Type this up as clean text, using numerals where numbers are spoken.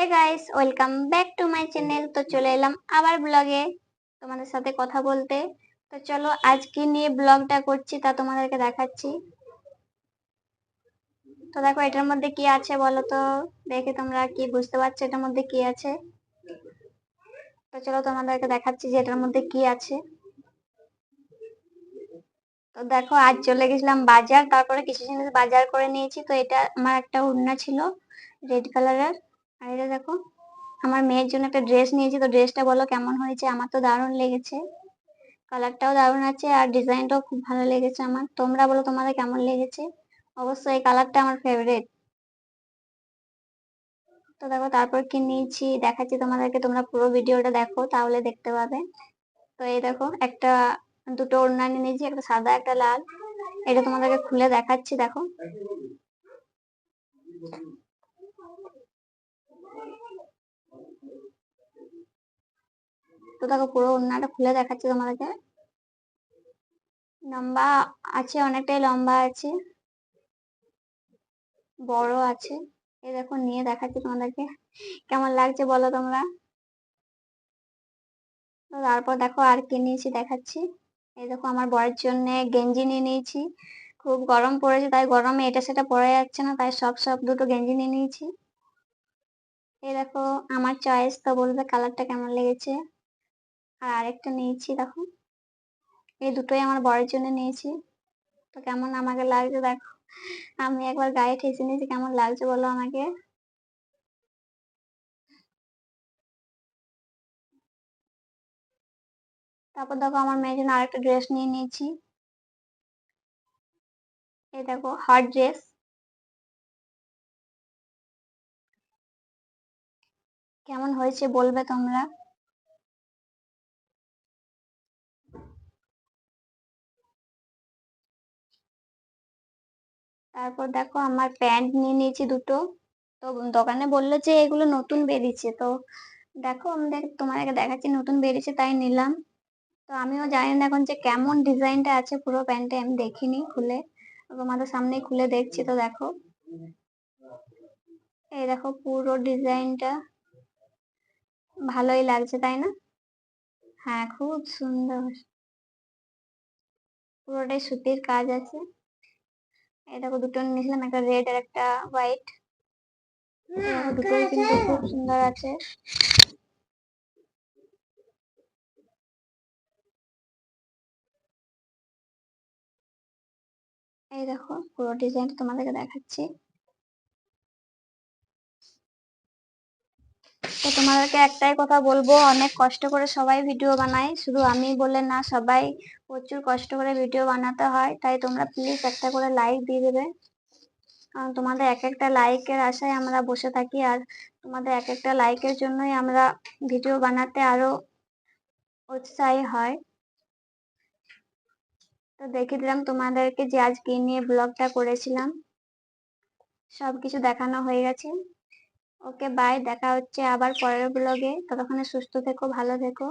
Hey guys, welcome back to my channel. তো চলে এলাম আবার ব্লগে তোমাদের সাথে কথা বলতে। তো চলো আজকে নিয়ে ব্লগটা করছি তা তোমাদেরকে দেখাচ্ছি। তো দেখো এটার মধ্যে কি আছে বলো তো, দেখে তোমরা কি বুঝতে পারছো এটার মধ্যে কি আছে। তো চলো তোমাদেরকে দেখাচ্ছি যে এটার মধ্যে কি আছে। তো দেখো আজ চলে গেছিলাম বাজার, তারপরে কিছু জিনিস বাজার করে নিয়েছি। তো এটা আমার একটা ওড়না ছিল রেড কালারের। আর এটা দেখো আমার মেয়ের জন্য একটা ড্রেস নিয়েছি। তো ড্রেসটা বলো কেমন হয়েছে? আমার তো দারুণ লেগেছে, কালারটাও দারুণ আছে আর ডিজাইনটাও খুব ভালো লেগেছে আমার। তোমরা বলো তোমাদের কেমন লেগেছে? অবশ্যই এই কালারটা আমার ফেভারিট। তো দেখো তারপর কি নিয়েছি দেখাচ্ছি তোমাদেরকে, তোমরা পুরো ভিডিওটা দেখো তাহলে দেখতে পাবে। তো এই দেখো দুটো ওড়না নিয়েছি, একটা সাদা একটা লাল। এটা তোমাদেরকে খুলে দেখাচ্ছি, দেখো। তো দেখো পুরো ওড়নাটা খুলে দেখাচ্ছি তোমাদেরকে। লম্বা আছে, অনেকটাই লম্বা আছে, বড় আছে। এই দেখো নিয়ে দেখাচ্ছি তোমাদেরকে, কেমন লাগছে বলো তোমরা। তো তারপর দেখো আর কি নিয়েছি দেখাচ্ছি। এই দেখো আমার বরের জন্য গেঞ্জি নিয়ে নিয়েছি। খুব গরম পড়েছে, তাই গরমে এটা সেটা পরা যাচ্ছে না, তাই সব সব দুটো গেঞ্জি নিয়ে নিয়েছি। এই দেখো আমার চয়েস, তো বলবে কালারটা কেমন লেগেছে। আর আরেকটা নিয়েছি দেখো, এই দুটোই আমার বরের জন্য নিয়েছি। তো কেমন আমাকে লাগছে দেখো, আমি একবার গায়ে ঠেসে নিয়েছি, কেমন লাগছে বলো আমাকে। তারপর দেখো আমার মেয়ের জন্য আরেকটা ড্রেস নিয়ে নিয়েছি। এই দেখো হট ড্রেস, কেমন হয়েছে বলবে তোমরা। তারপর দেখো আমার প্যান্ট নিয়ে নিয়েছি দুটো। তো দোকানে বললো যে এগুলো নতুন বেরিয়েছে। তো দেখো আমি তোমাদেরকে দেখাচ্ছি, নতুন বেরিয়েছে তাই নিলাম। তো আমিও জানি না এখন যে কেমন ডিজাইনটা আছে পুরো প্যান্টে, আমি দেখিনি খুলে, তোমাদের সামনেই খুলে দেখছি। তো দেখো এই দেখো পুরো ডিজাইনটা ভালোই লাগছে তাই না? হ্যাঁ খুব সুন্দর, পুরোটাই সুতির কাজ আছে। এই দেখো দুটো নিয়েছিলাম, একটা রেড আর একটা হোয়াইট। দুটোই কিন্তু খুব সুন্দর আছে। এই দেখো পুরো ডিজাইনটা তোমাদেরকে দেখাচ্ছি। তো তোমাদেরকে একটাই কথা বলবো, অনেক কষ্ট করে সবাই ভিডিও বানায়, শুধু আমি বলে না, সবাই প্রচুর কষ্ট করে ভিডিও বানাতে হয়। তাই তোমরা প্লিজ একটা করে লাইক দিয়ে দেবে, কারণ তোমাদের এক একটা লাইকের আশায় আমরা বসে থাকি। আর তোমাদের এক একটা লাইকের জন্যই আমরা ভিডিও বানাতে আরো উৎসাহী হয়। তো দেখিয়ে দিলাম তোমাদেরকে যে আজ কি নিয়ে ব্লগটা করেছিলাম, সবকিছু দেখানো হয়ে গেছে। ওকে বাই, দেখা হচ্ছে আবার পরের ব্লগে। ততক্ষণে সুস্থ থেকো, ভালো থেকো।